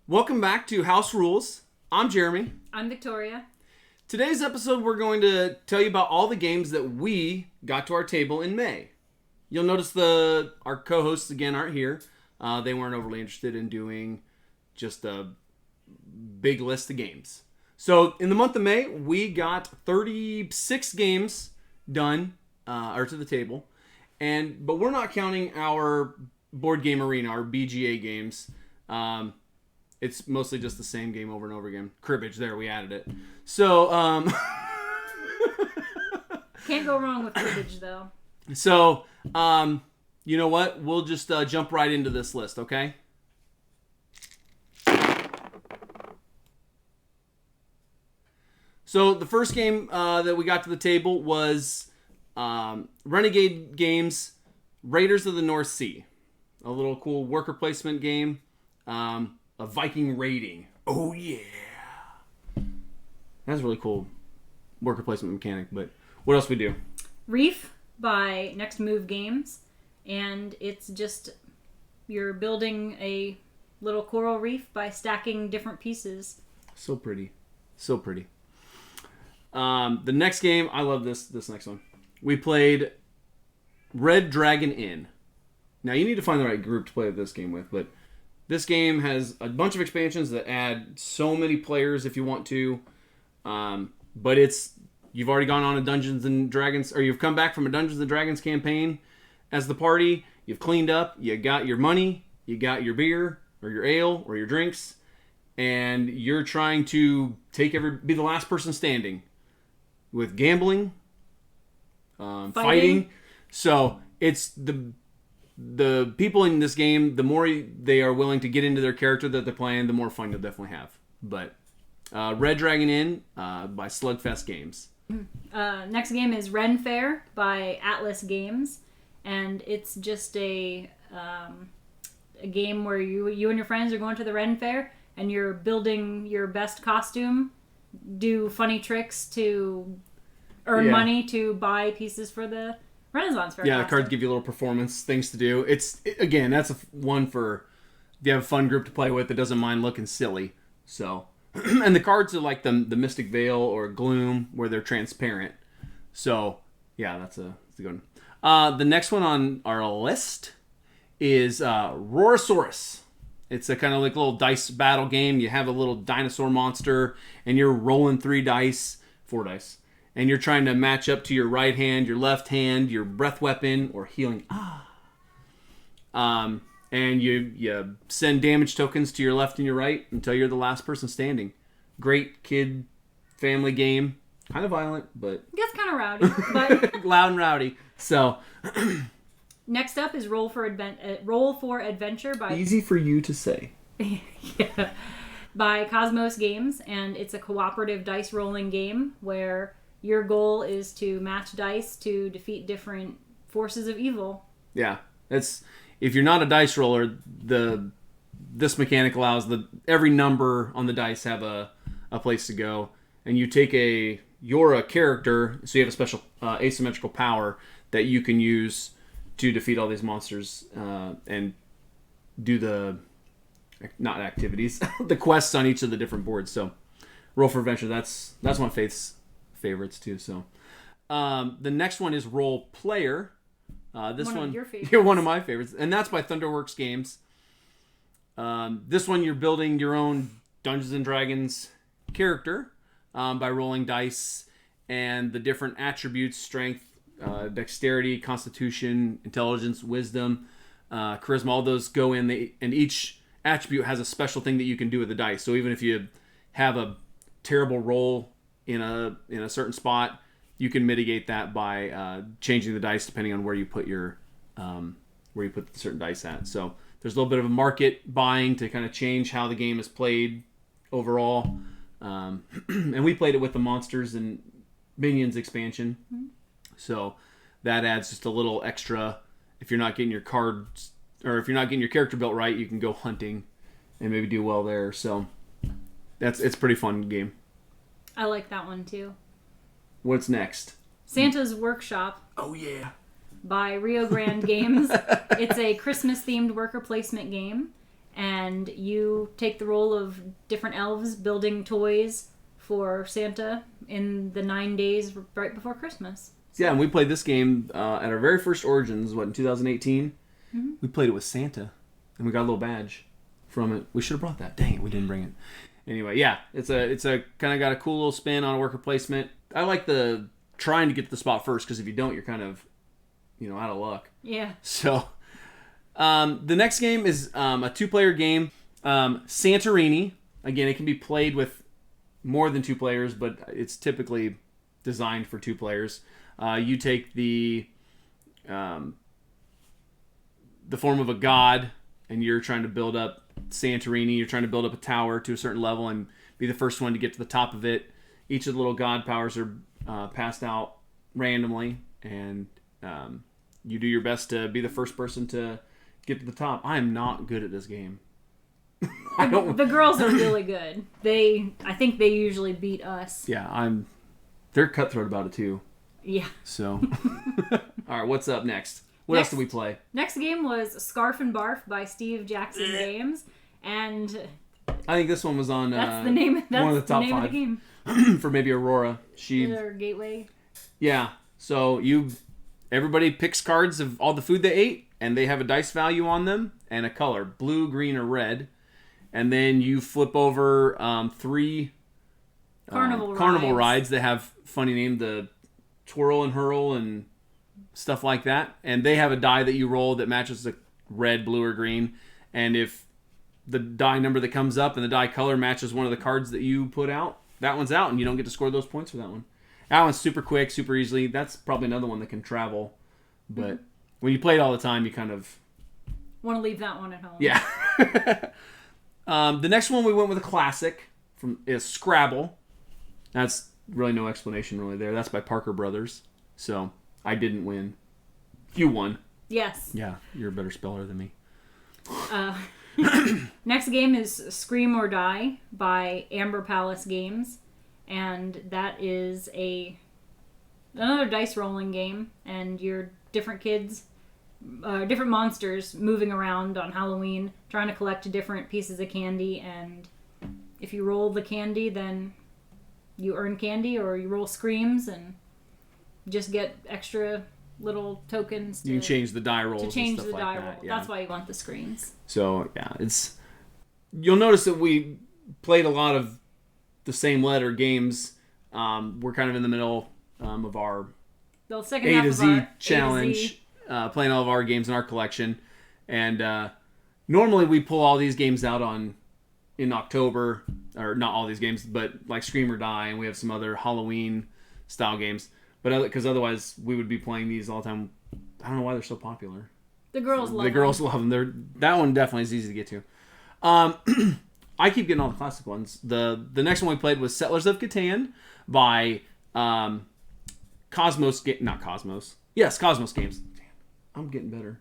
Welcome back to House Rules. I'm Jeremy. I'm Victoria. Today's episode, we're going to tell you about all the games that we got to our table in May. You'll notice our co-hosts, again, aren't here. They weren't overly interested in doing just a big list of games. So, in the month of May, we got 36 games done, or to the table. But we're not counting our board game arena, our BGA games. It's mostly just the same game over and over again. Cribbage, there, we added it. So, Can't go wrong with cribbage, though. So, you know what? We'll just jump right into this list, okay? So, the first game that we got to the table was Renegade Games, Raiders of the North Sea. A little cool worker placement game. A Viking raiding. Oh, yeah. That's a really cool worker placement mechanic, but what else we do? Reef by Next Move Games, and it's just you're building a little coral reef by stacking different pieces. So pretty. So pretty. The next game, I love this next one. We played Red Dragon Inn. Now, you need to find the right group to play this game with, but this game has a bunch of expansions that add so many players if you want to. But you've already gone on a Dungeons and Dragons, or you've come back from a Dungeons and Dragons campaign as the party. You've cleaned up. You got your money. You got your beer or your ale or your drinks, and you're trying to be the last person standing with gambling, fighting. So it's the people in this game, the more they are willing to get into their character that they're playing, the more fun you'll definitely have. But Red Dragon Inn by Slugfest Games. Next game is Ren Fair by Atlas Games, and it's just a game where you and your friends are going to the Ren Fair, and you're building your best costume, do funny tricks to earn money to buy pieces for the Renaissance Fair. Yeah, the cards give you little performance things to do. Again, that's one for if you have a fun group to play with that doesn't mind looking silly. So, and the cards are like the Mystic Veil or Gloom, where they're transparent. So, yeah, that's a good one. The next one on our list is Rorosaurus. It's a kind of like little dice battle game. You have a little dinosaur monster, and you're rolling 4 dice. And you're trying to match up to your right hand, your left hand, your breath weapon, or healing. And you send damage tokens to your left and your right until you're the last person standing. Great kid family game. Kind of violent, but... It gets kind of rowdy. But loud and rowdy. So... Next up is Roll for Adventure by... Easy for you to say. Yeah. By Cosmos Games, and it's a cooperative dice rolling game where your goal is to match dice to defeat different forces of evil. Yeah, if you're not a dice roller, this mechanic allows every number on the dice have a place to go, and you're a character, so you have a special asymmetrical power that you can use to defeat all these monsters and do the not activities, the quests on each of the different boards. So, Roll for Adventure. That's one of Faith's favorites too. So, the next one is Roll Player. This one, of your favorites. You're one of my favorites, and that's by Thunderworks Games. This one, you're building your own Dungeons and Dragons character by rolling dice and the different attributes: strength, dexterity, constitution, intelligence, wisdom, charisma. All those go in, and each attribute has a special thing that you can do with the dice. So even if you have a terrible roll in a certain spot, you can mitigate that by changing the dice depending on where you put the certain dice at. So there's a little bit of a market buying to kind of change how the game is played overall. And we played it with the Monsters and Minions expansion. Mm-hmm. So that adds just a little extra. If you're not getting your cards, or if you're not getting your character built right, you can go hunting and maybe do well there. So it's a pretty fun game. I like that one too. What's next? Santa's Workshop. Oh yeah. By Rio Grande Games. It's a Christmas themed worker placement game, and you take the role of different elves building toys for Santa in the 9 days right before Christmas. Yeah, and we played this game at our very first Origins, in 2018? Mm-hmm. We played it with Santa, and we got a little badge from it. We should have brought that. Dang it, we didn't bring it. Anyway, yeah, it's a kind of got a cool little spin on worker placement. I like the trying to get to the spot first, because if you don't, you're kind of, out of luck. Yeah. So, the next game is a 2-player game, Santorini. Again, it can be played with more than 2 players, but it's typically designed for 2 players. You take the form of a god, and you're trying to build up Santorini. You're trying to build up a tower to a certain level and be the first one to get to the top of it. Each of the little god powers are passed out randomly, and you do your best to be the first person to get to the top. I am not good at this game. The girls are really good. I think they usually beat us. Yeah, they're cutthroat about it too. Yeah. So, all right, what's up next? What else did we play? Next game was Scarf and Barf by Steve Jackson Games, and I think this one was on that's the name. That's one of the top 5 of the game for maybe Aurora. Their gateway. Yeah. So everybody picks cards of all the food they ate, and they have a dice value on them and a color: blue, green, or red. And then you flip over 3 carnival rides that have funny name, the Twirl and Hurl and stuff like that. And they have a die that you roll that matches the red, blue, or green. And if the die number that comes up and the die color matches one of the cards that you put out, that one's out, and you don't get to score those points for that one. That one's super quick, super easily. That's probably another one that can travel. But when you play it all the time, you kind of want to leave that one at home. Yeah. The next one we went with a classic is Scrabble. That's really no explanation really there. That's by Parker Brothers. So I didn't win. You won. Yes. Yeah, you're a better speller than me. Next game is Scream or Die by Amber Palace Games, and that is another dice rolling game, and you're different kids, different monsters moving around on Halloween trying to collect different pieces of candy, and if you roll the candy, then you earn candy, or you roll screams and just get extra little tokens. You can change the die rolls to change and stuff the die like roll. that. Yeah. That's why you want the screens. So yeah, you'll notice that we played a lot of the same letter games. We're kind of in the middle of our The second A half to of Z our challenge, A to Z. Playing all of our games in our collection. And normally we pull all these games out in October, or not all these games, but like Scream or Die, and we have some other Halloween style games. But because otherwise we would be playing these all the time. I don't know why they're so popular. The girls love them. The girls love them. That one definitely is easy to get to. I keep getting all the classic ones. The next one we played was Settlers of Catan by Cosmos. Not Cosmos. Yes, Cosmos Games. Damn, I'm getting better.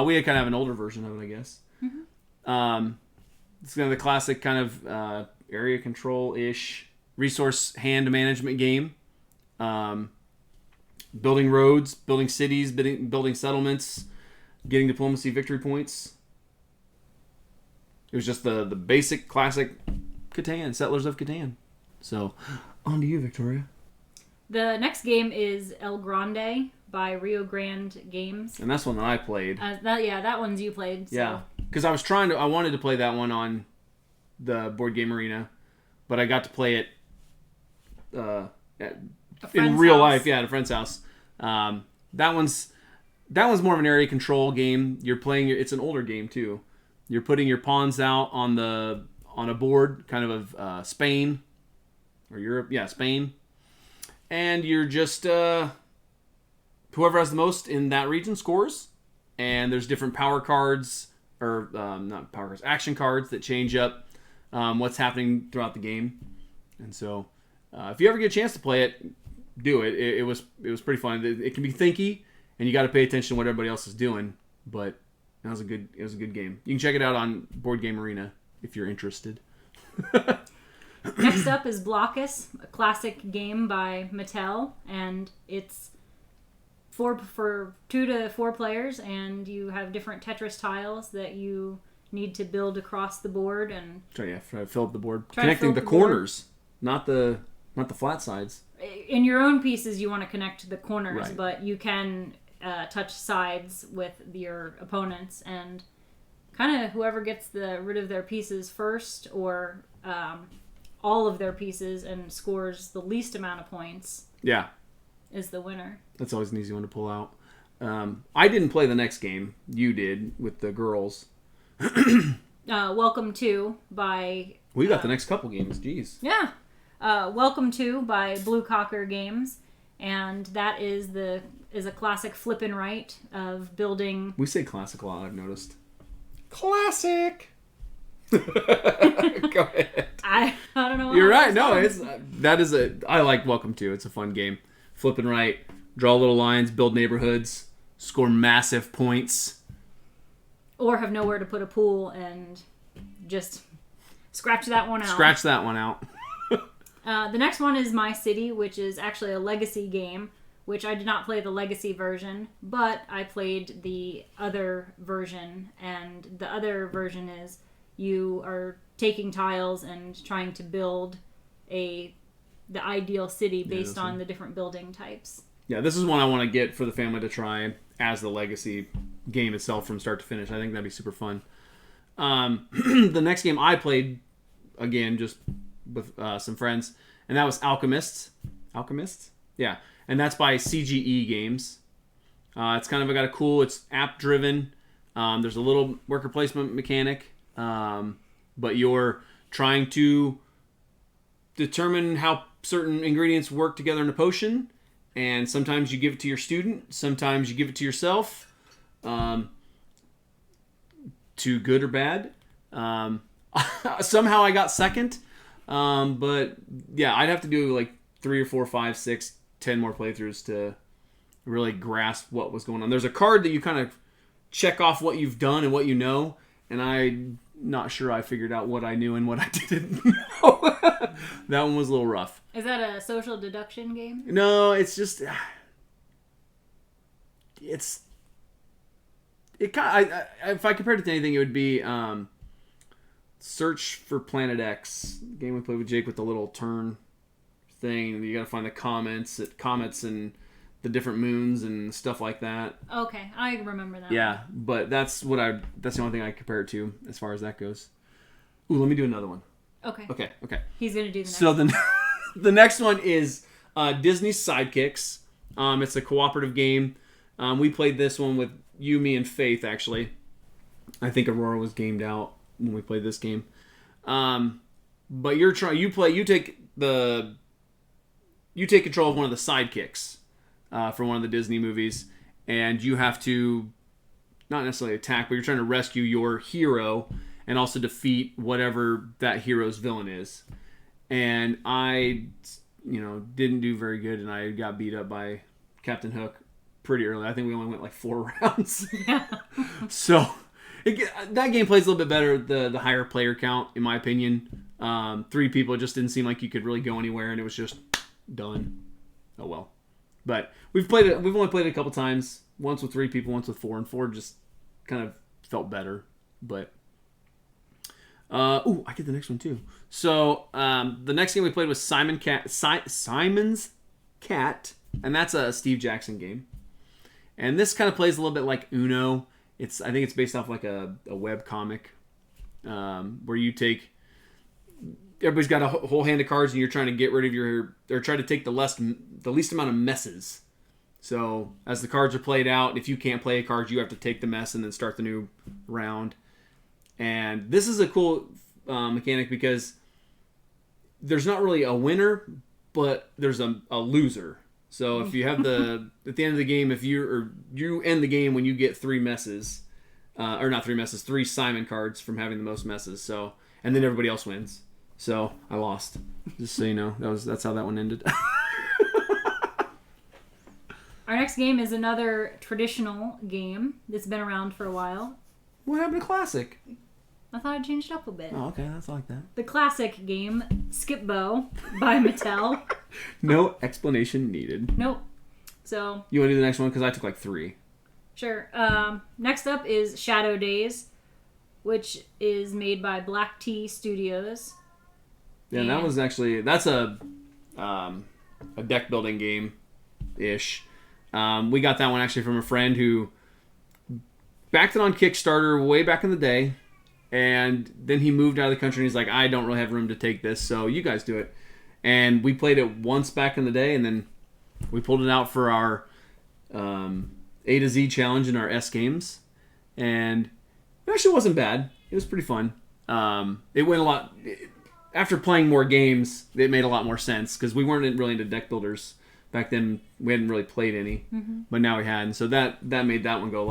We had kind of an older version of it, I guess. Mm-hmm. It's kind of the classic kind of area control-ish resource hand management game. Building roads, building cities, building settlements, getting diplomacy victory points. It was just the basic classic Catan, Settlers of Catan. So, on to you, Victoria. The next game is El Grande by Rio Grande Games. And that's one that I played. That one's you played. So. Yeah, because I wanted to play that one on the Board Game Arena, but I got to play it in real life. Yeah, at a friend's house. That one's more of an area control game. You're playing. It's an older game too. You're putting your pawns out on a board, kind of Spain or Europe. Yeah, Spain. And you're just whoever has the most in that region scores. And there's different power cards, or not power cards, action cards that change up what's happening throughout the game. And so, if you ever get a chance to play it, do it. It was pretty fun. It can be thinky, and you got to pay attention to what everybody else is doing. But it was a good game. You can check it out on Board Game Arena if you're interested. Next up is Blockus, a classic game by Mattel, and it's for 2 to 4 players, and you have different Tetris tiles that you need to build across the board and try to fill up the board, Try to connecting fill the up the board. corners, not the flat sides. in your own pieces you want to connect to the corners, Right. but you can touch sides with your opponents, and kind of whoever gets rid of their pieces first, or all of their pieces and scores the least amount of points, Yeah, is the winner. that's always an easy one to pull out. I didn't play the next game. You did with the girls. Welcome to by We got the next couple games. Jeez. yeah, Welcome to by Blue Cocker Games, and that is a classic flip and right of building. We say classic a lot, I've noticed. Classic. Go ahead. I don't know. You're how right. that's No, done. I like Welcome to. It's a fun game. Flip and right, draw little lines, build neighborhoods, score massive points. Or have nowhere to put a pool and just scratch that one out. Scratch that one out. The next one is My City, which is actually a legacy game, which I did not play the legacy version, but I played the other version, and the other version is you are taking tiles and trying to build the ideal city based this on one. the different building types. Yeah, this is one I want to get for the family to try as the legacy game itself from start to finish. I think that'd be super fun. The next game I played, again, just with some friends, and that was Alchemists. Alchemists? Yeah. And that's by CGE Games. It's kind of got a cool, it's app-driven. There's a little worker placement mechanic, but you're trying to determine how certain ingredients work together in a potion, and sometimes you give it to your student, sometimes you give it to yourself, to good or bad. Somehow I got second, but yeah, I'd have to do like 3 or 4, 5, 6, 10 more playthroughs to really grasp what was going on. There's a card that you kind of check off what you've done and what you know, and I'm not sure I figured out what I knew and what I didn't know. That one was a little rough. Is that a social deduction game? No, it's just it kind of, if I compared it to anything, it would be Search for Planet X, game we played with Jake with the little turn thing. You got to find the comets and the different moons and stuff like that. Okay, I remember that. Yeah, but that's the only thing I compare it to as far as that goes. Ooh, let me do another one. Okay. Okay. He's gonna do the next. So the next one is Disney's Sidekicks. It's a cooperative game. We played this one with you, me, and Faith, actually. I think Aurora was gamed out when we played this game. But you take control of one of the sidekicks from one of the Disney movies, and you have to not necessarily attack, but you're trying to rescue your hero and also defeat whatever that hero's villain is. And I, didn't do very good, and I got beat up by Captain Hook pretty early. I think we only went like 4 rounds. So that game plays a little bit better, the higher player count, in my opinion. 3 people, it just didn't seem like you could really go anywhere, and it was just done. Oh well. But we've only played it a couple times. Once with 3 people, once with 4, and 4 just kind of felt better. But I get the next one too. So the next game we played was Simon's Cat, and that's a Steve Jackson game. And this kind of plays a little bit like Uno. I think it's based off like a web comic, where you take. Everybody's got a whole hand of cards, and you're trying to get rid of try to take the least amount of messes. So as the cards are played out, if you can't play a card, you have to take the mess and then start the new round. And this is a cool mechanic because there's not really a winner, but there's a loser. So if you have at the end of the game, if you end the game when you get 3 messes, or not 3 messes, 3 Simon cards from having the most messes. So, and then everybody else wins. So I lost. Just so you know, that's how that one ended. Our next game is another traditional game that's been around for a while. What happened to Classic? I thought I'd change it up a bit. Oh, okay, that's like that. The classic game, Skip Bo by Mattel. No explanation needed. Nope. So You want to do the next one? Because I took like 3. sure. Next up is Shadow Days, which is made by Black Tea Studios. Yeah, and that was actually that's a deck building game ish. We got that one actually from a friend who backed it on Kickstarter way back in the day, and then he moved out of the country and he's like, I don't really have room to take this, so you guys do it. And we played it once back in the day, and then we pulled it out for our A to Z challenge in our S games, and it actually wasn't bad. It was pretty fun. It went a lot. After playing more games, it made a lot more sense because we weren't really into deck builders back then. We hadn't really played any, but now we had, and so that made that one go a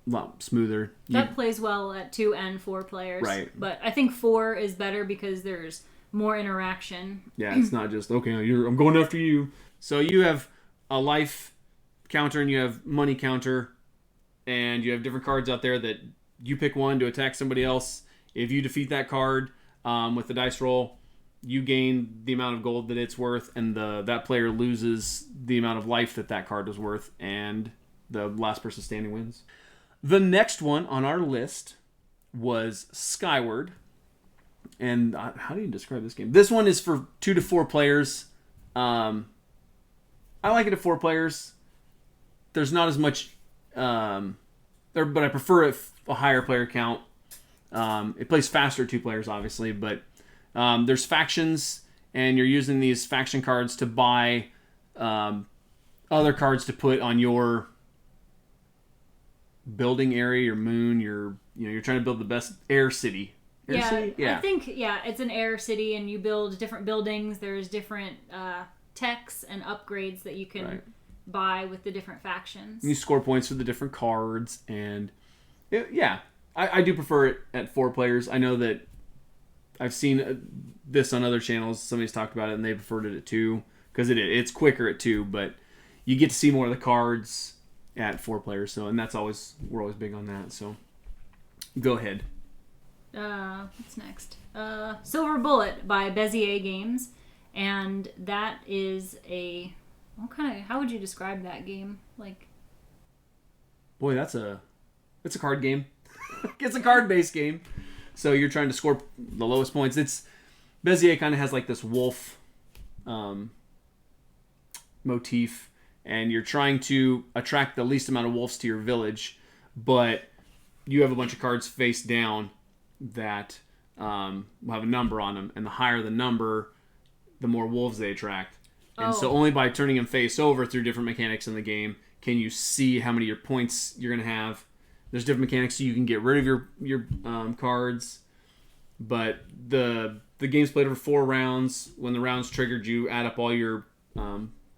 lot smoother. That plays well at 2 and 4 players, right? But I think 4 is better because there's more interaction. Yeah, it's not just okay. I'm going after you. So you have a life counter and you have money counter, and you have different cards out there that you pick one to attack somebody else. If you defeat that card with the dice roll, you gain the amount of gold that it's worth, and that player loses the amount of life that card was worth, and the last person standing wins. The next one on our list was Skyward. And how do you describe this game? This one is for 2 to 4 players. I like it at 4 players. There's not as much, but I prefer a higher player count. It plays faster at 2 players, obviously, but there's factions, and you're using these faction cards to buy other cards to put on your building area, your moon. You're trying to build the best air city. I think it's an air city, and you build different buildings. There's different techs and upgrades that you can buy with the different factions. And you score points for the different cards, and I do prefer it at 4 players. I know that I've seen this on other channels. Somebody's talked about it, and they preferred it at 2 because it's quicker at 2, but you get to see more of the cards at 4 players. So, and we're always big on that. So, go ahead. What's next? Silver Bullet by Bezier Games, and that is how would you describe that game? Like, boy, it's a card game. It's a card-based game, so you're trying to score the lowest points. Bezier kind of has like this wolf motif, and you're trying to attract the least amount of wolves to your village, but you have a bunch of cards face down that will have a number on them, and the higher the number, the more wolves they attract. And so only by turning them face over through different mechanics in the game can you see how many of your points you're going to have. There's different mechanics so you can get rid of your cards, but the game's played over 4 rounds. When the round's triggered, you add up all your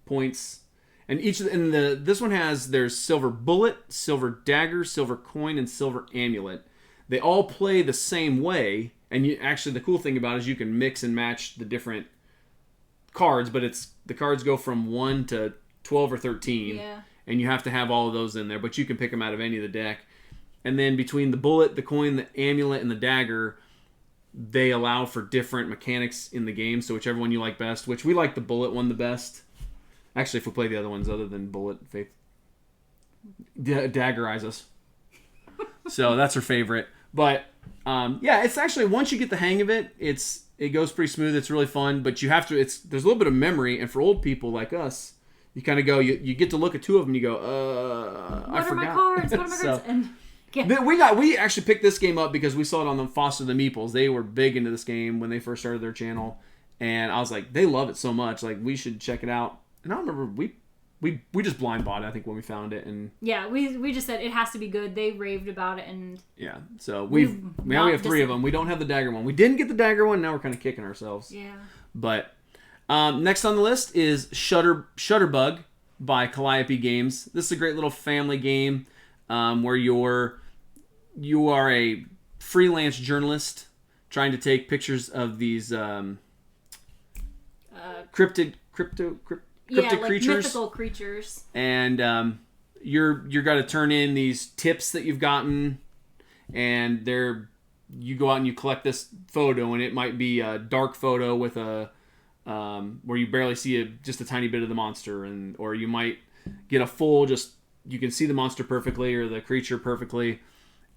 points. And this one there's Silver Bullet, Silver Dagger, Silver Coin, and Silver Amulet. They all play the same way, and the cool thing about it is you can mix and match the different cards, but the cards go from 1 to 12 or 13, and you have to have all of those in there, but you can pick them out of any of the deck. And then between the bullet, the coin, the amulet, and the dagger, they allow for different mechanics in the game, so whichever one you like best, which we like the bullet one the best. Actually, if we play the other ones other than bullet, Faith daggerize us. So that's her favorite. But it's actually, once you get the hang of it, it goes pretty smooth. It's really fun, but you have to. There's a little bit of memory, and for old people like us, you kind of go. You get to look at 2 of them, and you go, I forgot. What are my cards? What are my cards? And we actually picked this game up because we saw it on the Foster the Meeples. They were big into this game when they first started their channel, and I was like, they love it so much, like we should check it out. And I remember we just blind bought it, I think, when we found it, and we just said it has to be good. They raved about it, and so we have 3 of them. We don't have the dagger one. We didn't get the dagger one. Now we're kind of kicking ourselves. Yeah. But next on the list is Shutterbug by Calliope Games. This is a great little family game where you are a freelance journalist trying to take pictures of these cryptic creatures, mythical creatures, and you're got to turn in these tips that you've gotten, and you go out and you collect this photo, and it might be a dark photo with where you barely see just a tiny bit of the monster, or you might get a full, just you can see the monster perfectly or the creature perfectly,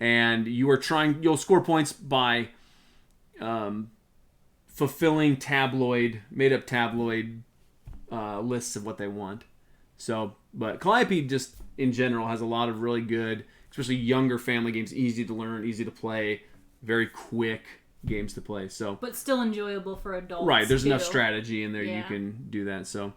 and you'll score points by fulfilling made up tabloid lists of what they want. So, but Calliope just in general has a lot of really good, especially younger family games, easy to learn, easy to play, very quick games to play. So, but still enjoyable for adults. Right, there's too. enough strategy in there you can do that. So,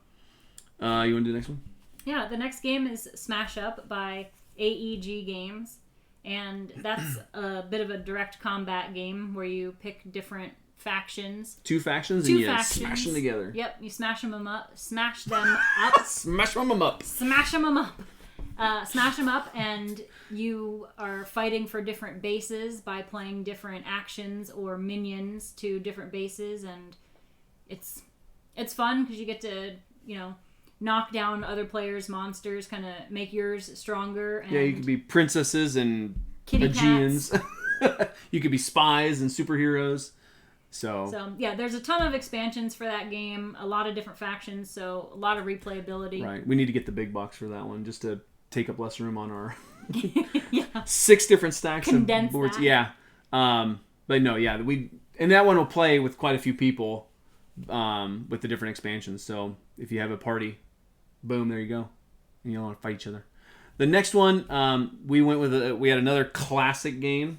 you want to do the next one? Yeah, the next game is Smash Up by AEG Games, and that's a bit of a direct combat game where you pick different factions. Two factions, and you smash them together. Yep, you smash them up. Smash them up. Smash them up, and you are fighting for different bases by playing different actions or minions to different bases, and it's fun because you get to knock down other players' monsters, kind of make yours stronger. And you could be princesses and kitty Aegeans. You could be spies and superheroes. So yeah, there's a ton of expansions for that game, a lot of different factions, so a lot of replayability. Right, we need to get the big box for that one just to take up less room on our 6 different stacks of boards. That. Yeah, but no, yeah, and that one will play with quite a few people with the different expansions. So if you have a party, boom, there you go, and you don't want to fight each other. The next one, we had another classic game.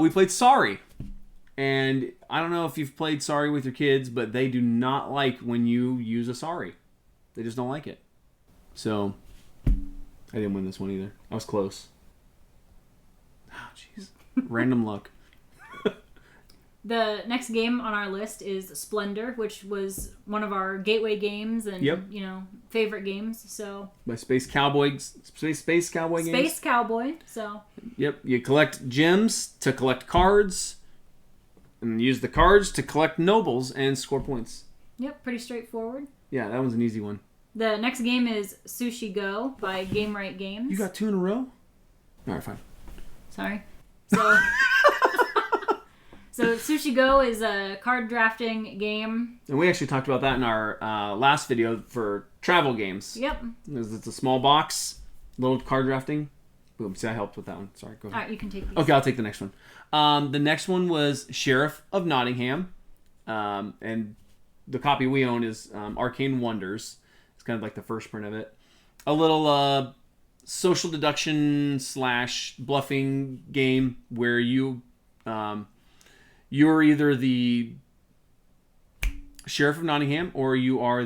We played Sorry. And I don't know if you've played Sorry with your kids, but they do not like when you use a Sorry. They just don't like it. So, I didn't win this one either. I was close. Oh, jeez. Random luck. The next game on our list is Splendor, which was one of our gateway games and favorite games. So by Space Cowboy Games. Space Cowboy. So yep, you collect gems to collect cards, and use the cards to collect nobles and score points. Yep, pretty straightforward. Yeah, that was an easy one. The next game is Sushi Go by Game Right Games. You got 2 in a row? All right, fine. Sorry. So Sushi Go is a card drafting game. And we actually talked about that in our last video for travel games. Yep. It's a small box, little card drafting. Boom. See, I helped with that one. Sorry, go ahead. All right, you can take these. Okay, I'll take the next one. The next one was Sheriff of Nottingham. And the copy we own is Arcane Wonders. It's kind of like the first print of it. A little social deduction / bluffing game where you're either the Sheriff of Nottingham or you are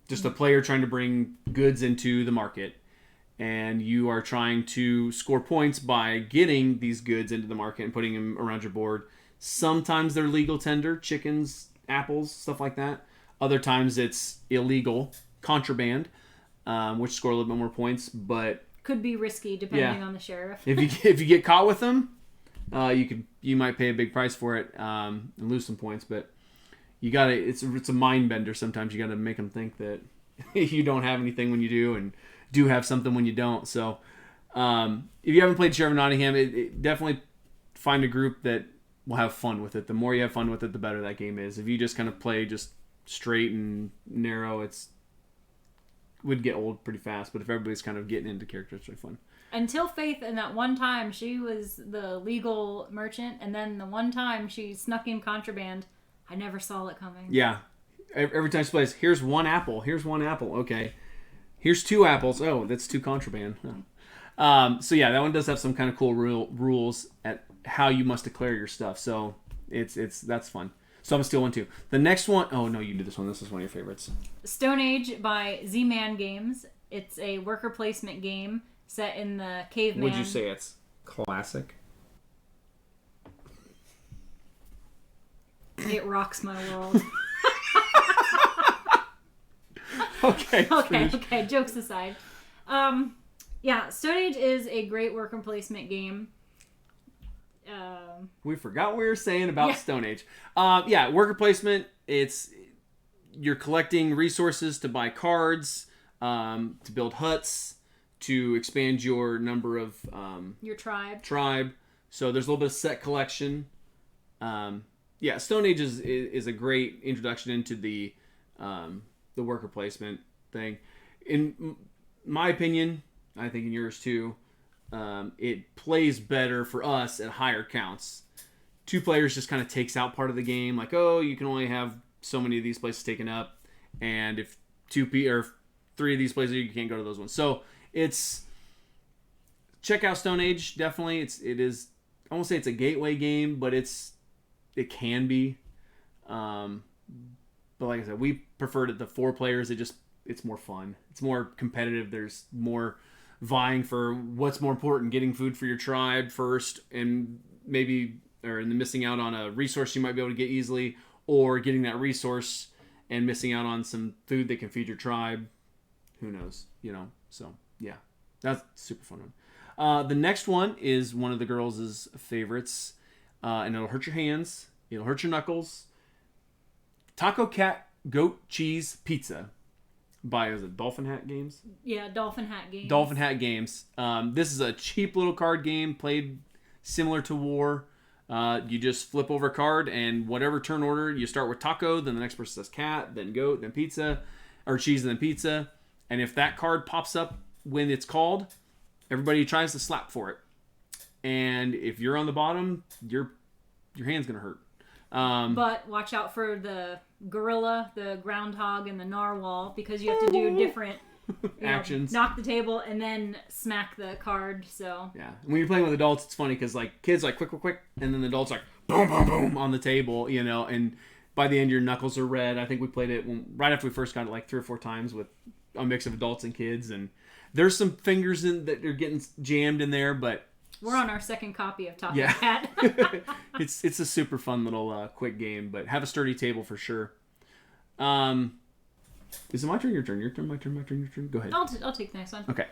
just a player trying to bring goods into the market. And you are trying to score points by getting these goods into the market and putting them around your board. Sometimes they're legal tender, chickens, apples, stuff like that. Other times it's illegal, contraband, which score a little bit more points. But could be risky depending on the sheriff. if you get caught with them, you might pay a big price for it and lose some points, but it's a mind bender. Sometimes you gotta make them think that you don't have anything when you do, and do have something when you don't. So if you haven't played Sheriff of Nottingham, it definitely find a group that will have fun with it. The more you have fun with it, the better that game is. If you just kind of play just straight and narrow, would get old pretty fast. But if everybody's kind of getting into characters, it's really fun. Until Faith, and that one time she was the legal merchant, and then the one time she snuck in contraband, I never saw it coming. Yeah. Every time she plays, here's 1 apple. Here's 1 apple. Okay. Here's 2 apples. Oh, that's 2 contraband. So yeah, that one does have some kind of cool rules at how you must declare your stuff. So that's fun. So I'm still 1 too. The next one, oh no, you do this one. This is one of your favorites. Stone Age by Z-Man Games. It's a worker placement game set in the caveman. Would you say it's classic? It rocks my world. Okay. Jokes aside. Yeah, Stone Age is a great worker placement game. We forgot what we were saying about Stone Age. Worker placement. You're collecting resources to buy cards, to build huts, to expand your number of your tribe. So there's a little bit of set collection. Stone Age is a great introduction into the worker placement thing. In my opinion, I think in yours too, it plays better for us at higher counts. 2 players just kind of takes out part of the game. Like, oh, you can only have so many of these places taken up. And if 3 of these places, you can't go to those ones. So it's... Check out Stone Age, definitely. It is... I won't say it's a gateway game, but it can be. But like I said, we preferred it to 4 players. It's more fun. It's more competitive. There's more vying for what's more important, getting food for your tribe first, and maybe or in the missing out on a resource you might be able to get easily, or getting that resource and missing out on some food that can feed your tribe. Who knows? So yeah, that's a super fun one. The next one is one of the girls' favorites, and it'll hurt your hands. It'll hurt your knuckles. Taco Cat Goat Cheese Pizza by, is it Dolphin Hat Games? Yeah, Dolphin Hat Games. Dolphin Hat Games. This is a cheap little card game played similar to War. You just flip over a card, and whatever turn order, you start with taco, then the next person says cat, then goat, then pizza, or cheese, and then pizza. And if that card pops up when it's called, everybody tries to slap for it. And if you're on the bottom, your hand's going to hurt. But watch out for the gorilla, the groundhog, and the narwhal, because you have to do different actions. Knock the table and then smack the card. So yeah, when you're playing with adults, it's funny because like kids like quick, and then the adults like boom, boom, boom on the table, and by the end your knuckles are red. I think we played it right after we first got it like 3 or 4 times with a mix of adults and kids, and there's some fingers that are getting jammed in there, but we're on our second copy of Talking yeah. Cat. It's a super fun little quick game, but have a sturdy table for sure. Is it my turn? Your turn? Your turn? My turn? My turn? Your turn? Go ahead. I'll take the next one. Okay.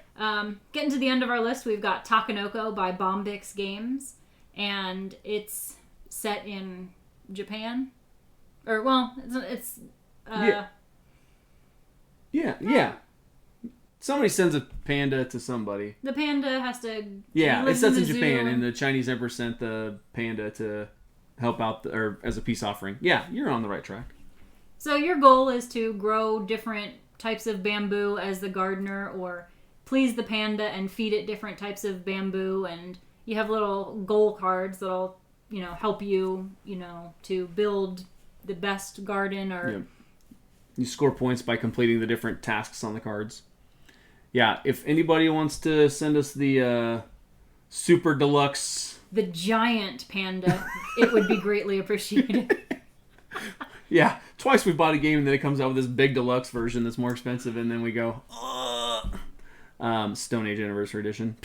Getting to the end of our list, we've got Takanoko by Bombix Games, and it's set in Japan, or well, it's yeah. Somebody sends a panda to somebody. The panda has to. Yeah, it sets in Japan, and the Chinese emperor sent the panda to help out, or as a peace offering. Yeah, you're on the right track. So your goal is to grow different types of bamboo as the gardener, or please the panda and feed it different types of bamboo, and you have little goal cards that'll help you to build the best garden, or you score points by completing the different tasks on the cards. Yeah, if anybody wants to send us the super deluxe, the giant panda, it would be greatly appreciated. Yeah, twice we bought a game and then it comes out with this big deluxe version that's more expensive, and then we go, Stone Age Anniversary Edition.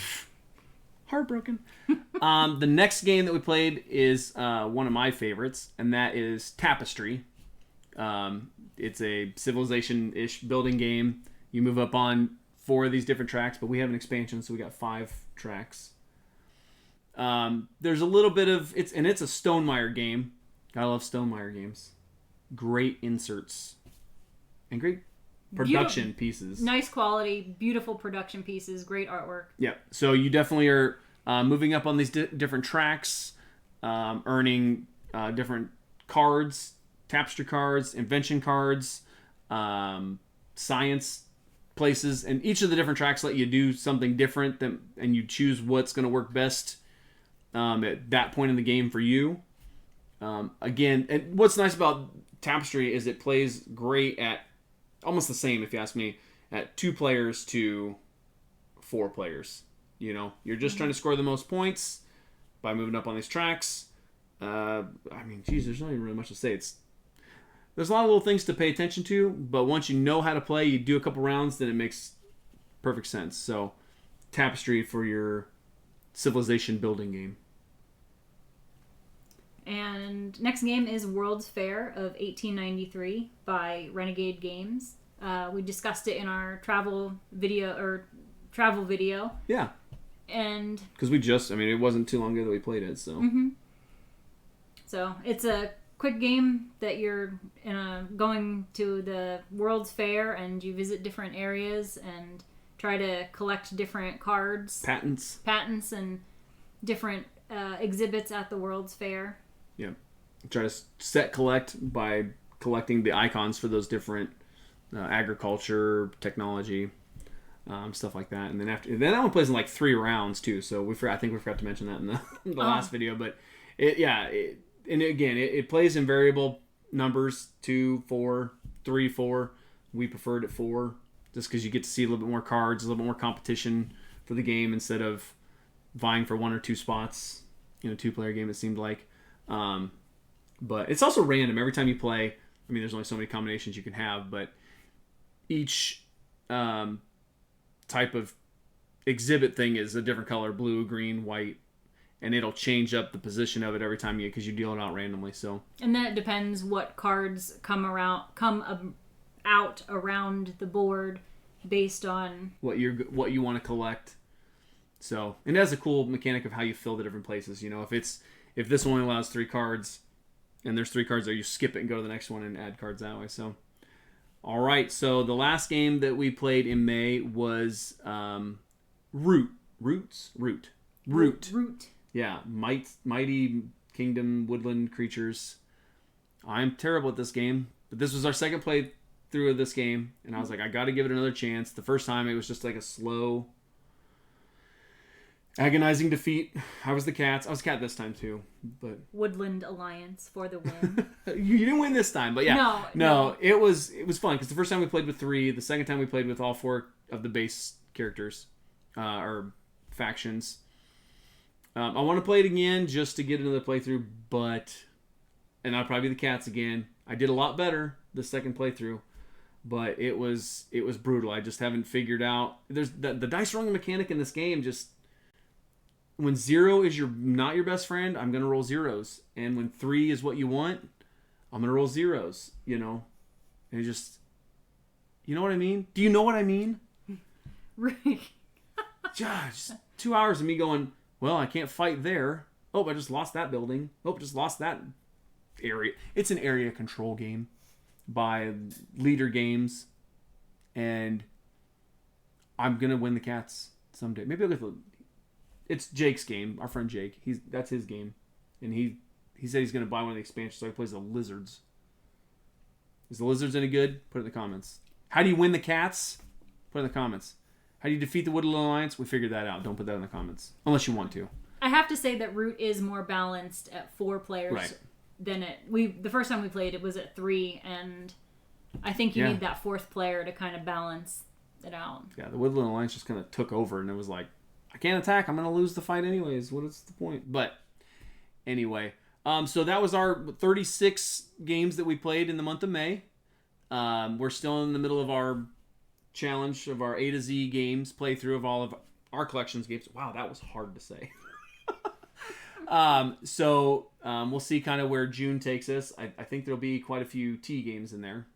Heartbroken. The next game that we played is one of my favorites, and that is Tapestry. It's a civilization-ish building game. You move up on 4 of these different tracks, but we have an expansion, so we got 5 tracks. There's a little bit of it's a Stonemaier game. I love Stonemaier games. Great inserts and great production pieces. Nice quality, beautiful production pieces, great artwork. Yeah, so you definitely are moving up on these different tracks, earning different cards, tapestry cards, invention cards, science places, and each of the different tracks let you do something different, and you choose what's going to work best at that point in the game for you. Again, and what's nice about Tapestry is it plays great at almost the same, if you ask me, at 2 players to 4 players. You're just trying to score the most points by moving up on these tracks. There's not even really much to say. There's a lot of little things to pay attention to, but once you know how to play, you do a couple rounds, then it makes perfect sense. So, Tapestry for your civilization building game. And next game is World's Fair of 1893 by Renegade Games. We discussed it in our travel video. Yeah. And because it wasn't too long ago that we played it, so. Mm-hmm. So it's a quick game that you're going to the World's Fair, and you visit different areas and try to collect different cards, patents, and different exhibits at the World's Fair. Yeah, try to collect by collecting the icons for those different agriculture, technology. stuff like that. And then that one plays in like 3 rounds too. So I think we forgot to mention that in the last video. But it plays in variable numbers: 2, 4, 3, 4. We preferred it 4 just because you get to see a little bit more cards, a little bit more competition for the game instead of vying for 1 or 2 spots. 2-player game it seemed like. But it's also random every time you play. I mean, there's only so many combinations you can have, but each type of exhibit thing is a different color: blue, green, white, and it'll change up the position of it every time because you deal it out randomly. So, and then it depends what cards come out around the board based on what you want to collect. So, and it has a cool mechanic of how you fill the different places. If this only allows 3 cards, and there's 3 cards there, you skip it and go to the next one and add cards that way. So, all right. So the last game that we played in May was Root. Yeah, Mighty Kingdom Woodland Creatures. I'm terrible at this game, but this was our second playthrough of this game, and I was like, I got to give it another chance. The first time it was just like a slow, agonizing defeat. I was the cat this time too, but Woodland Alliance for the win. You didn't win this time, but yeah, no. It was fun because the first time we played with 3, the second time we played with all 4 of the base characters or factions. I want to play it again just to get another playthrough, and I'll probably be the cats again. I did a lot better the second playthrough, but it was brutal. I just haven't figured out. There's the dice rolling mechanic in this game. Just when 0 is not your best friend, I'm gonna roll 0s, and when 3 is what you want, I'm gonna roll 0s. And just, you know what I mean? Do you know what I mean? Right. Just 2 hours of me going, well, I can't fight there. Oh, I just lost that building. Oh, I just lost that area. It's an area control game by Leader Games, and I'm gonna win the cats someday. Maybe I'll get it's Jake's game. Our friend Jake. That's his game, and he said he's gonna buy one of the expansions so he plays the lizards. Is the lizards any good? Put it in the comments. How do you win the cats? Put it in the comments. How do you defeat the Woodland Alliance? We figured that out. Don't put that in the comments. Unless you want to. I have to say that Root is more balanced at 4 players than the first time we played it was at 3, and I think you need that 4th player to kind of balance it out. Yeah, the Woodland Alliance just kind of took over, and it was like, I can't attack. I'm going to lose the fight anyways. What is the point? But anyway, so that was our 36 games that we played in the month of May. We're still in the middle of our challenge of our A to Z games, playthrough of all of our collections games. Wow, that was hard to say. So we'll see kind of where June takes us. I think there'll be quite a few T games in there.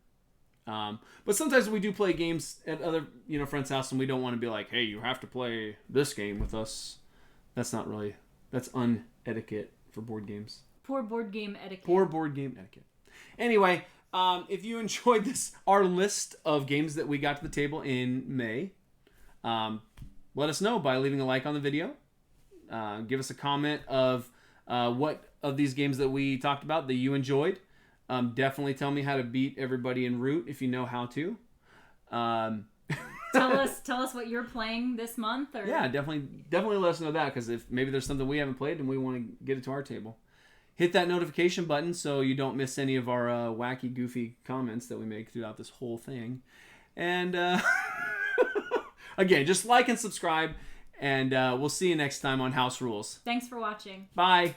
But sometimes we do play games at other friends' house, and we don't want to be like, hey, you have to play this game with us. That's unetiquette for board games. Poor board game etiquette. Anyway, if you enjoyed our list of games that we got to the table in May, let us know by leaving a like on the video. Give us a comment of what of these games that we talked about that you enjoyed. Definitely tell me how to beat everybody in Root if you know how to. Tell us what you're playing this month. Or... Yeah, definitely let us know that, because if maybe there's something we haven't played and we want to get it to our table. Hit that notification button so you don't miss any of our wacky, goofy comments that we make throughout this whole thing. And again, just like and subscribe, and we'll see you next time on House Rules. Thanks for watching. Bye.